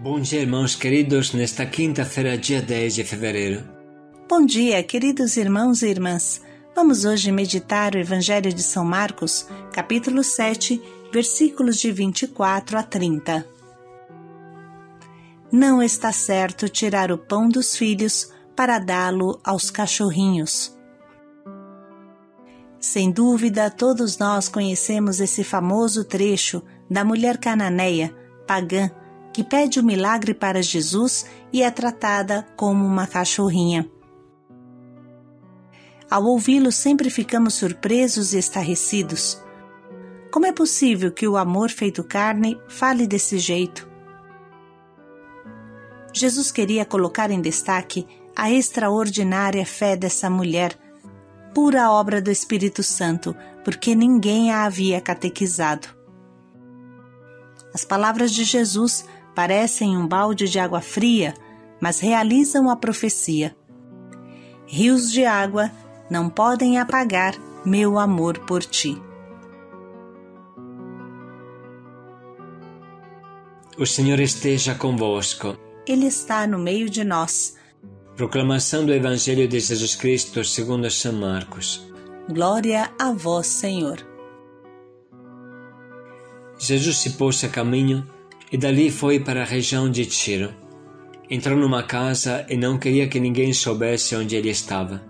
Bom dia, irmãos queridos, nesta quinta-feira, dia 10 de fevereiro. Bom dia, queridos irmãos e irmãs. Vamos hoje meditar o Evangelho de São Marcos, capítulo 7, versículos de 24 a 30. Não está certo tirar o pão dos filhos para dá-lo aos cachorrinhos. Sem dúvida, todos nós conhecemos esse famoso trecho da mulher cananeia, pagã, que pede o milagre para Jesus e é tratada como uma cachorrinha. Ao ouvi-lo, sempre ficamos surpresos e estarrecidos. Como é possível que o amor feito carne fale desse jeito? Jesus queria colocar em destaque a extraordinária fé dessa mulher, pura obra do Espírito Santo, porque ninguém a havia catequizado. As palavras de Jesus parecem um balde de água fria, mas realizam a profecia. Rios de água não podem apagar meu amor por ti. O Senhor esteja convosco. Ele está no meio de nós. Proclamação do Evangelho de Jesus Cristo segundo São Marcos. Glória a vós, Senhor. Jesus se pôs a caminho e dali foi para a região de Tiro. Entrou numa casa e não queria que ninguém soubesse onde ele estava,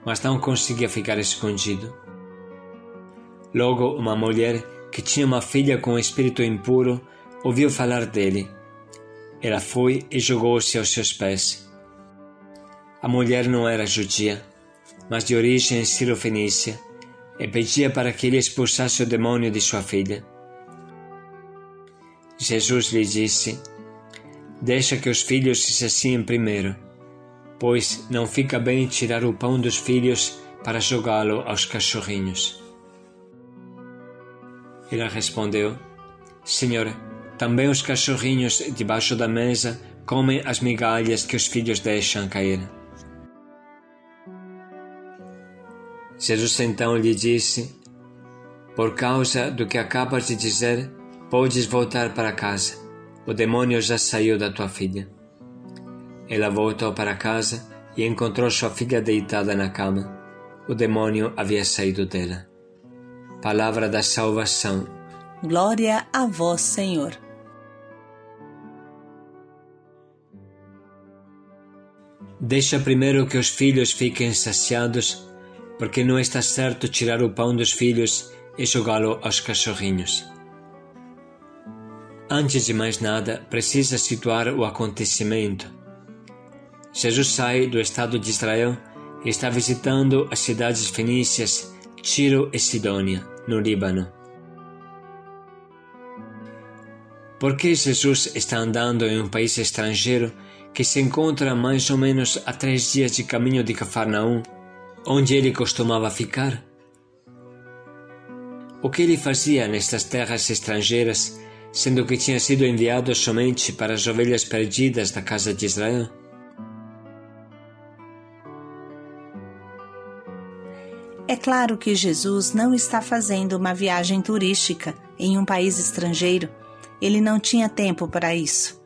mas não conseguia ficar escondido. Logo, uma mulher que tinha uma filha com um espírito impuro ouviu falar dele. Ela foi e jogou-se aos seus pés. A mulher não era judia, mas de origem sirofenícia, e pedia para que ele expulsasse o demônio de sua filha. Jesus lhe disse: deixa que os filhos se saciem primeiro, pois não fica bem tirar o pão dos filhos para jogá-lo aos cachorrinhos. Ela respondeu: Senhor, também os cachorrinhos debaixo da mesa comem as migalhas que os filhos deixam cair. Jesus então lhe disse: por causa do que acabas de dizer, podes voltar para casa. O demônio já saiu da tua filha. Ela voltou para casa e encontrou sua filha deitada na cama. O demônio havia saído dela. Palavra da salvação. Glória a vós, Senhor. Deixa primeiro que os filhos fiquem saciados, porque não está certo tirar o pão dos filhos e jogá-lo aos cachorrinhos. Antes de mais nada, precisa situar o acontecimento. Jesus sai do estado de Israel e está visitando as cidades fenícias Tiro e Sidônia, no Líbano. Por que Jesus está andando em um país estrangeiro que se encontra mais ou menos a 3 dias de caminho de Cafarnaum, onde ele costumava ficar? O que ele fazia nestas terras estrangeiras, sendo que tinha sido enviado somente para as ovelhas perdidas da casa de Israel? É claro que Jesus não está fazendo uma viagem turística em um país estrangeiro. Ele não tinha tempo para isso.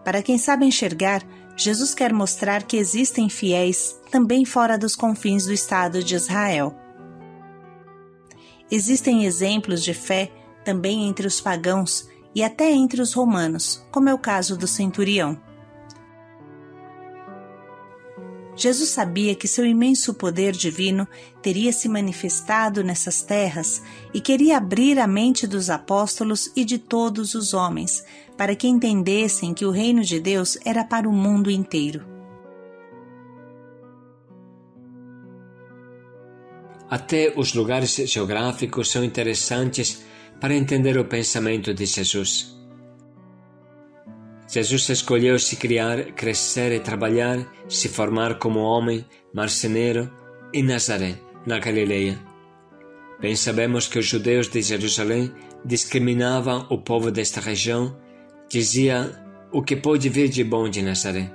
Para quem sabe enxergar, Jesus quer mostrar que existem fiéis também fora dos confins do Estado de Israel. Existem exemplos de fé também entre os pagãos e até entre os romanos, como é o caso do centurião. Jesus sabia que seu imenso poder divino teria se manifestado nessas terras e queria abrir a mente dos apóstolos e de todos os homens, para que entendessem que o reino de Deus era para o mundo inteiro. Até os lugares geográficos são interessantes para entender o pensamento de Jesus. Jesus escolheu se criar, crescer e trabalhar, se formar como homem, marceneiro, em Nazaré, na Galileia. Bem sabemos que os judeus de Jerusalém discriminavam o povo desta região, diziam o que pode vir de bom de Nazaré.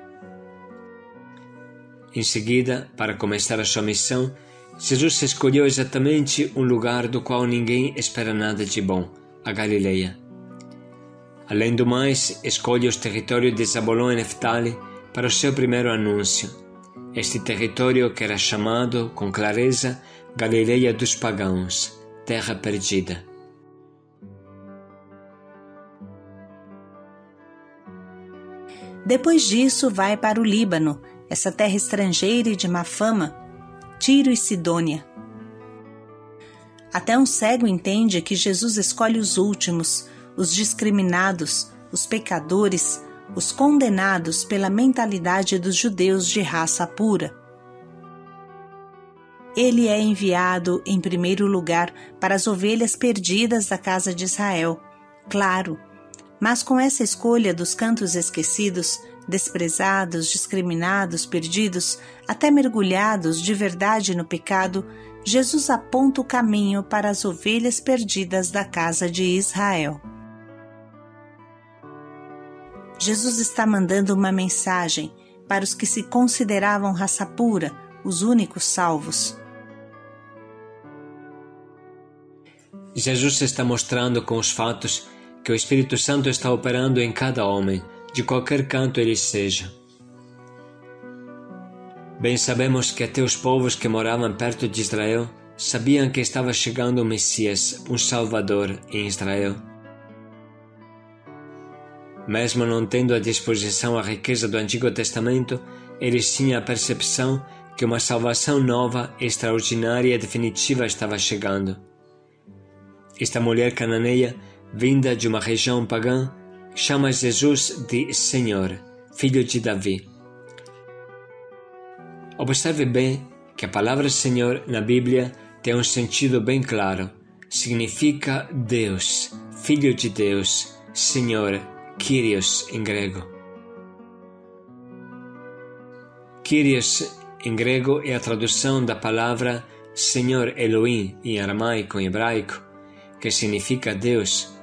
Em seguida, para começar a sua missão, Jesus escolheu exatamente um lugar do qual ninguém espera nada de bom, a Galileia. Além do mais, escolhe os territórios de Zabulon e Neftali para o seu primeiro anúncio. Este território que era chamado, com clareza, Galileia dos Pagãos, terra perdida. Depois disso, vai para o Líbano, essa terra estrangeira e de má fama, Tiro e Sidônia. Até um cego entende que Jesus escolhe os últimos, os discriminados, os pecadores, os condenados pela mentalidade dos judeus de raça pura. Ele é enviado, em primeiro lugar, para as ovelhas perdidas da casa de Israel, claro, mas com essa escolha dos cantos esquecidos, desprezados, discriminados, perdidos, até mergulhados de verdade no pecado, Jesus aponta o caminho para as ovelhas perdidas da casa de Israel. Jesus está mandando uma mensagem para os que se consideravam raça pura, os únicos salvos. Jesus está mostrando com os fatos que o Espírito Santo está operando em cada homem, de qualquer canto ele seja. Bem sabemos que até os povos que moravam perto de Israel sabiam que estava chegando o Messias, um Salvador, em Israel. Mesmo não tendo à disposição a riqueza do Antigo Testamento, eles tinham a percepção que uma salvação nova, extraordinária e definitiva estava chegando. Esta mulher cananeia, vinda de uma região pagã, chama Jesus de Senhor, filho de Davi. Observe bem que a palavra Senhor na Bíblia tem um sentido bem claro. Significa Deus, Filho de Deus, Senhor, Kyrios em grego. Kyrios em grego é a tradução da palavra Senhor Elohim em aramaico e hebraico, que significa Deus.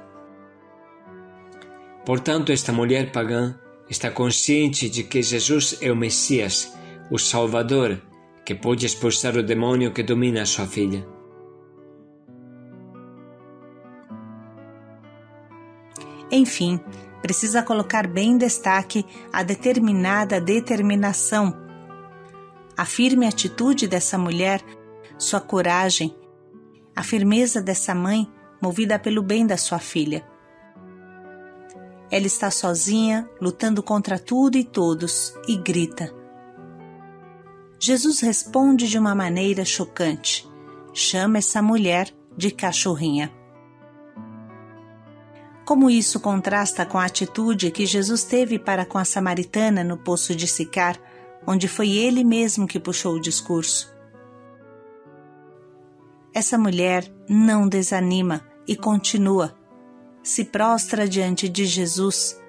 Portanto, esta mulher pagã está consciente de que Jesus é o Messias, o Salvador, que pode expulsar o demônio que domina a sua filha. Enfim, precisa colocar bem em destaque a determinada determinação, a firme atitude dessa mulher, sua coragem, a firmeza dessa mãe movida pelo bem da sua filha. Ela está sozinha, lutando contra tudo e todos, e grita. Jesus responde de uma maneira chocante. Chama essa mulher de cachorrinha. Como isso contrasta com a atitude que Jesus teve para com a samaritana no poço de Sicar, onde foi ele mesmo que puxou o discurso. Essa mulher não desanima e continua. Se prostra diante de Jesus.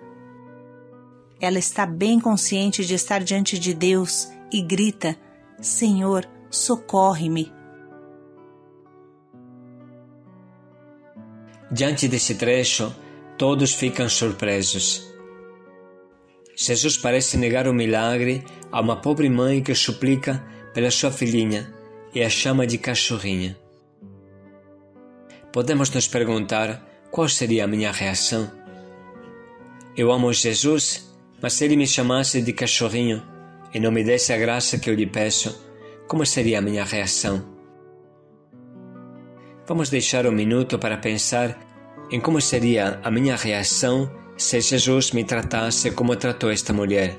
Ela está bem consciente de estar diante de Deus e grita: Senhor, socorre-me. Diante desse trecho, todos ficam surpresos. Jesus parece negar o milagre a uma pobre mãe que suplica pela sua filhinha e a chama de cachorrinha. Podemos nos perguntar qual seria a minha reação. Eu amo Jesus, mas se ele me chamasse de cachorrinho e não me desse a graça que eu lhe peço, como seria a minha reação? Vamos deixar um minuto para pensar em como seria a minha reação se Jesus me tratasse como tratou esta mulher.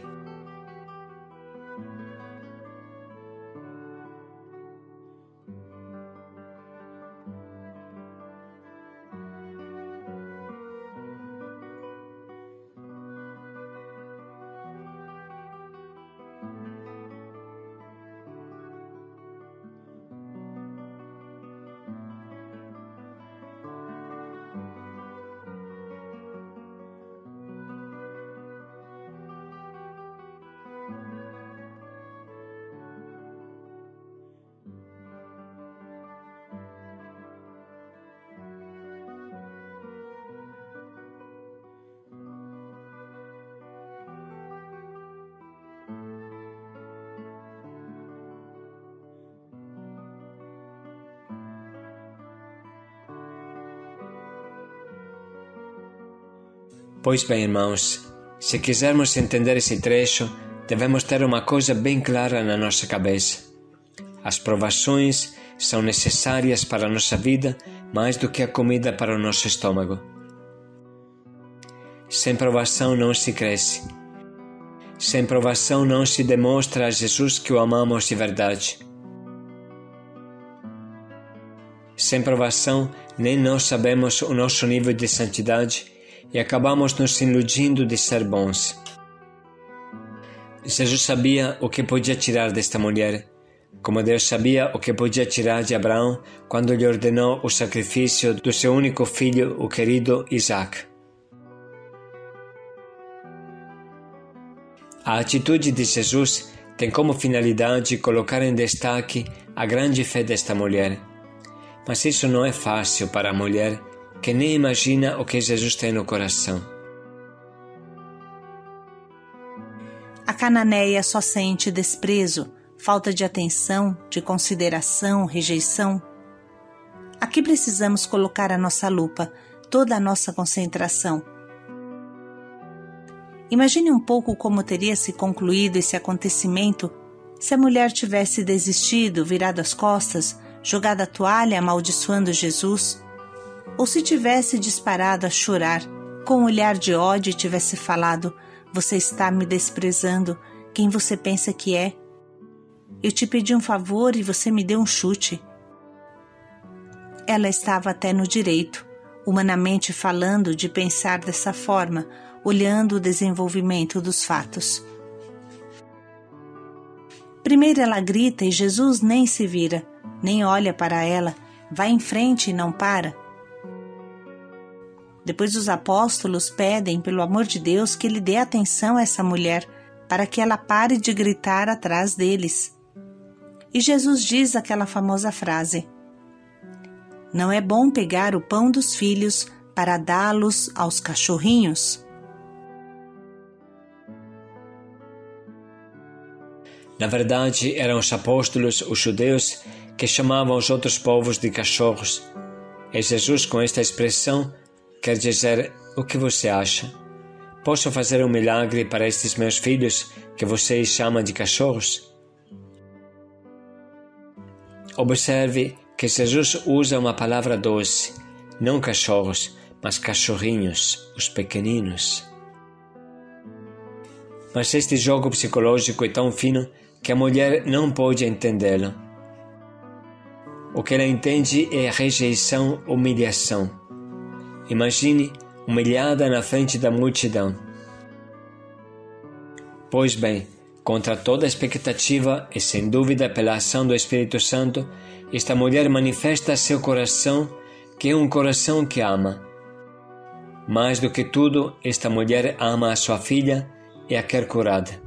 Pois bem, irmãos, se quisermos entender esse trecho, devemos ter uma coisa bem clara na nossa cabeça. As provações são necessárias para a nossa vida mais do que a comida para o nosso estômago. Sem provação não se cresce. Sem provação não se demonstra a Jesus que o amamos de verdade. Sem provação, nem nós sabemos o nosso nível de santidade e acabamos nos iludindo de ser bons. Jesus sabia o que podia tirar desta mulher, como Deus sabia o que podia tirar de Abraão quando lhe ordenou o sacrifício do seu único filho, o querido Isaac. A atitude de Jesus tem como finalidade colocar em destaque a grande fé desta mulher. Mas isso não é fácil para a mulher que nem imagina o que Jesus tem no coração. A cananeia só sente desprezo, falta de atenção, de consideração, rejeição. Aqui precisamos colocar a nossa lupa, toda a nossa concentração. Imagine um pouco como teria se concluído esse acontecimento se a mulher tivesse desistido, virado as costas, jogado a toalha amaldiçoando Jesus, ou se tivesse disparado a chorar, com um olhar de ódio e tivesse falado: "Você está me desprezando, quem você pensa que é? Eu te pedi um favor e você me deu um chute." Ela estava até no direito, humanamente falando, de pensar dessa forma, olhando o desenvolvimento dos fatos. Primeiro ela grita e Jesus nem se vira, nem olha para ela, vai em frente e não para. Depois os apóstolos pedem, pelo amor de Deus, que ele dê atenção a essa mulher, para que ela pare de gritar atrás deles. E Jesus diz aquela famosa frase: "Não é bom pegar o pão dos filhos para dá-los aos cachorrinhos." Na verdade, eram os apóstolos, os judeus, que chamavam os outros povos de cachorros. E Jesus, com esta expressão, quer dizer: o que você acha? Posso fazer um milagre para estes meus filhos que vocês chamam de cachorros? Observe que Jesus usa uma palavra doce, não cachorros, mas cachorrinhos, os pequeninos. Mas este jogo psicológico é tão fino que a mulher não pode entendê-lo. O que ela entende é rejeição, humilhação. Imagine humilhada na frente da multidão. Pois bem, contra toda expectativa e sem dúvida pela ação do Espírito Santo, esta mulher manifesta seu coração, que é um coração que ama. Mais do que tudo, esta mulher ama a sua filha e a quer curada.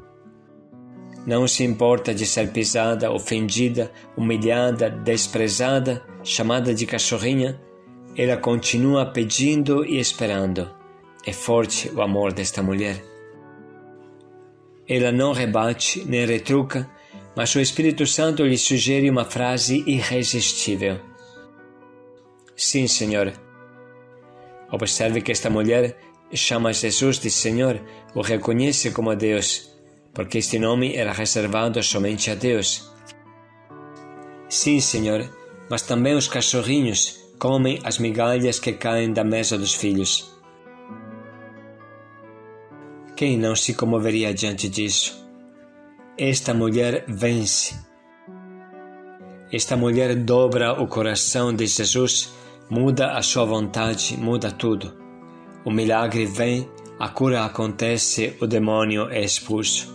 Não se importa de ser pisada, ofendida, humilhada, desprezada, chamada de cachorrinha. Ela continua pedindo e esperando. É forte o amor desta mulher. Ela não rebate nem retruca, mas o Espírito Santo lhe sugere uma frase irresistível: "Sim, Senhor." Observe que esta mulher chama Jesus de Senhor, o reconhece como Deus, porque este nome era reservado somente a Deus. Sim, Senhor, mas também os cachorrinhos comem as migalhas que caem da mesa dos filhos. Quem não se comoveria diante disso? Esta mulher vence. Esta mulher dobra o coração de Jesus, muda a sua vontade, muda tudo. O milagre vem, a cura acontece, o demônio é expulso.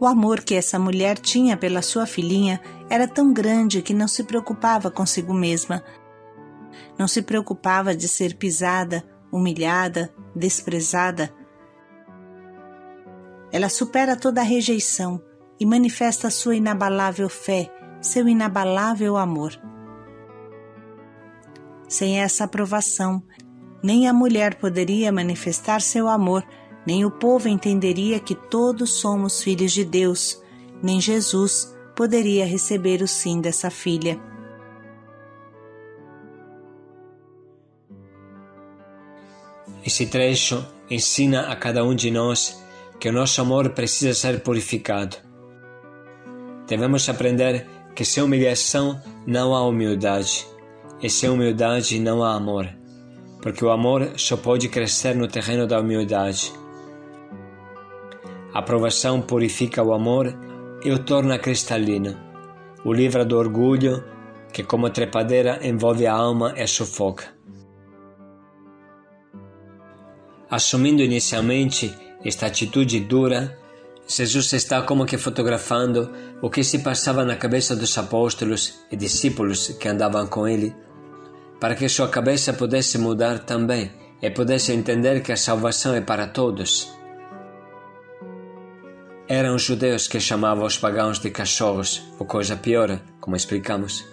O amor que essa mulher tinha pela sua filhinha era tão grande que não se preocupava consigo mesma. Não se preocupava de ser pisada, humilhada, desprezada. Ela supera toda a rejeição e manifesta sua inabalável fé, seu inabalável amor. Sem essa aprovação, nem a mulher poderia manifestar seu amor, nem o povo entenderia que todos somos filhos de Deus, nem Jesus poderia receber o sim dessa filha. Esse trecho ensina a cada um de nós que o nosso amor precisa ser purificado. Devemos aprender que sem humilhação não há humildade, e sem humildade não há amor, porque o amor só pode crescer no terreno da humildade. A aprovação purifica o amor e o torna cristalino, o livra do orgulho que, como trepadeira, envolve a alma e a sufoca. Assumindo inicialmente esta atitude dura, Jesus está como que fotografando o que se passava na cabeça dos apóstolos e discípulos que andavam com ele, para que sua cabeça pudesse mudar também e pudesse entender que a salvação é para todos. Eram os judeus que chamavam os pagãos de cachorros, ou coisa pior, como explicamos.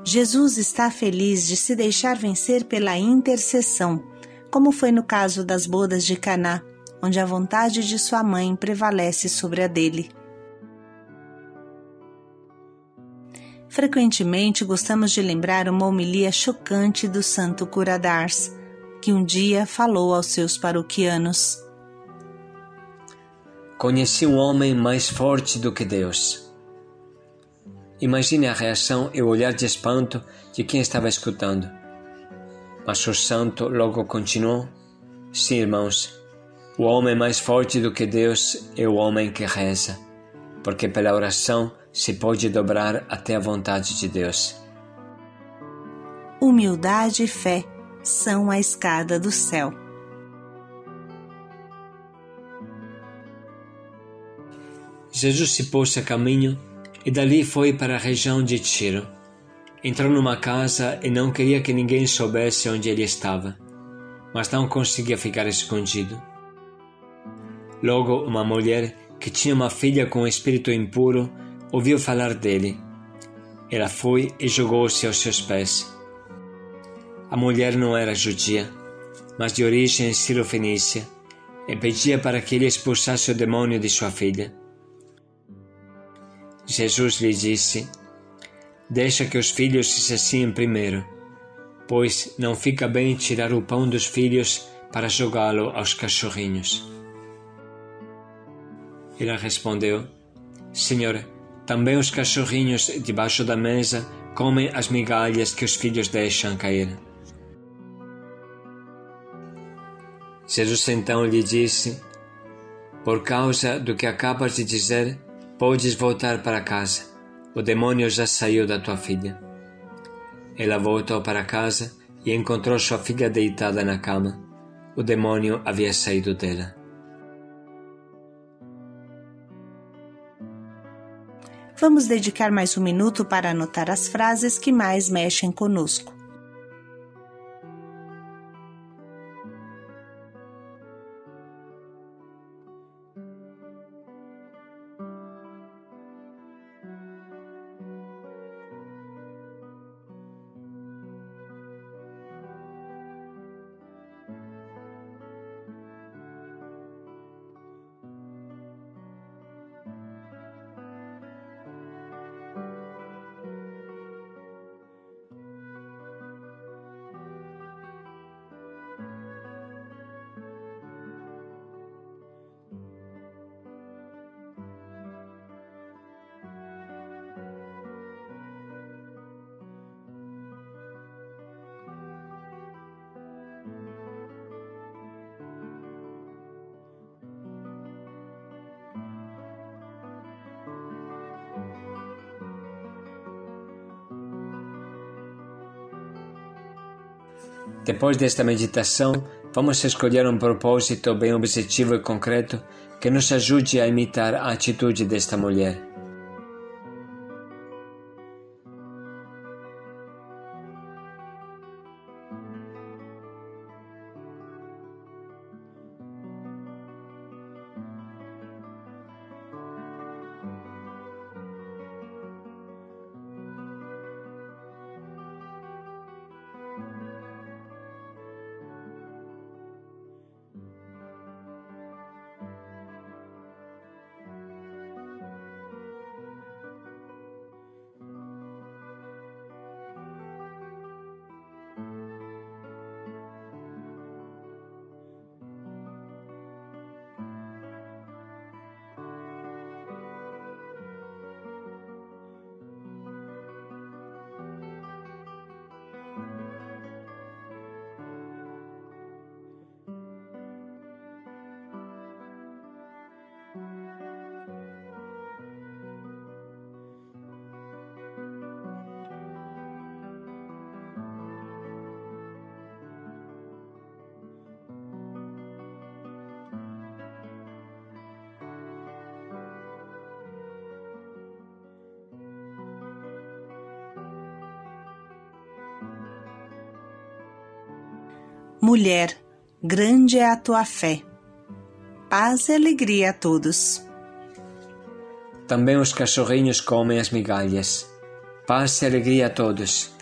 Jesus está feliz de se deixar vencer pela intercessão, como foi no caso das bodas de Caná, onde a vontade de sua mãe prevalece sobre a dele. Frequentemente gostamos de lembrar uma homilia chocante do santo cura d'Ars, que um dia falou aos seus paroquianos: Conheci um homem mais forte do que Deus. Imagine a reação e o olhar de espanto de quem estava escutando. Mas o santo logo continuou: Sim, irmãos, o homem mais forte do que Deus é o homem que reza, porque pela oração se pode dobrar até a vontade de Deus. Humildade e fé são a escada do céu. Jesus se pôs a caminho e dali foi para a região de Tiro. Entrou numa casa e não queria que ninguém soubesse onde ele estava, mas não conseguia ficar escondido. Logo, uma mulher que tinha uma filha com um espírito impuro ouviu falar dele. Ela foi e jogou-se aos seus pés. A mulher não era judia, mas de origem sirofenícia, e pedia para que ele expulsasse o demônio de sua filha. Jesus lhe disse: Deixa que os filhos se saciem primeiro, pois não fica bem tirar o pão dos filhos para jogá-lo aos cachorrinhos. Ela respondeu: Senhor, também os cachorrinhos debaixo da mesa comem as migalhas que os filhos deixam cair. Jesus então lhe disse: Por causa do que acabas de dizer, podes voltar para casa. O demônio já saiu da tua filha. Ela voltou para casa e encontrou sua filha deitada na cama. O demônio havia saído dela. Vamos dedicar mais um minuto para anotar as frases que mais mexem conosco. Depois desta meditação, vamos escolher um propósito bem objetivo e concreto que nos ajude a imitar a atitude desta mulher. Mulher, grande é a tua fé. Paz e alegria a todos. Também os cachorrinhos comem as migalhas. Paz e alegria a todos.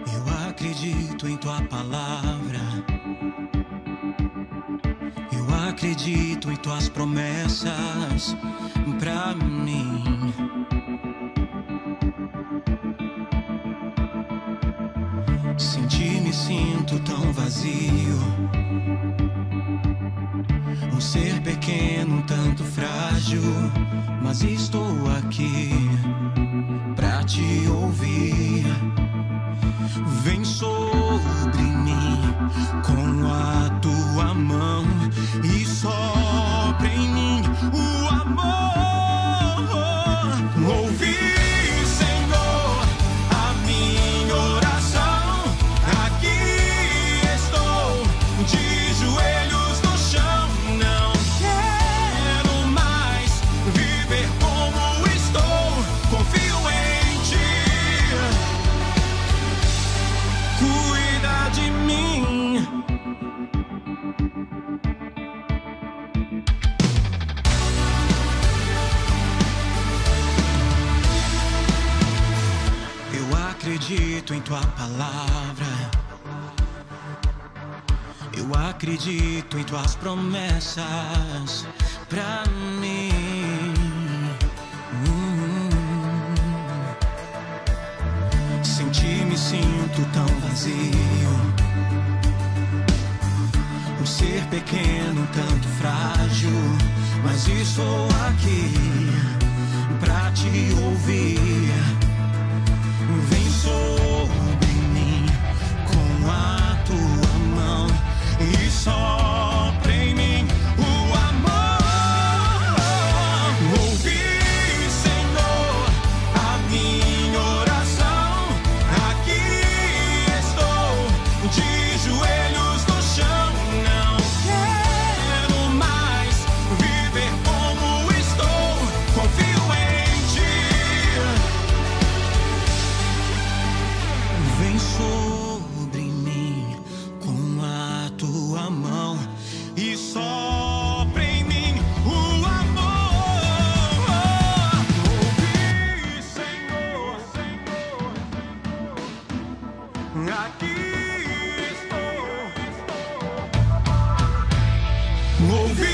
Eu acredito em tua palavra. Eu acredito em tuas promessas pra mim. Sem ti me sinto tão vazio. Um ser pequeno, um tanto frágil, mas estou aqui pra te ouvir. Vem sobre mim com a tua mão e sopra em mim o amor. Ouvi, Senhor, a minha oração. Aqui estou, de joelhos no chão. Não quero mais viver como estou. Confio em ti. Cuida de mim. Eu acredito em tua palavra. Eu acredito em tuas promessas pra mim. Sem ti me sinto tão vazio. Um ser pequeno, tanto frágil, mas estou aqui pra te ouvir. Vem sobre mim com a tua mão e sopra em mim o amor. Ouvi, Senhor, a minha oração. Aqui estou, de joelhos no chão. Não quero mais viver como estou. Confio em ti. Vem sobre mim com a tua mão e sopra em mim o amor. Ouvi, Senhor, aqui estou. Ouvi.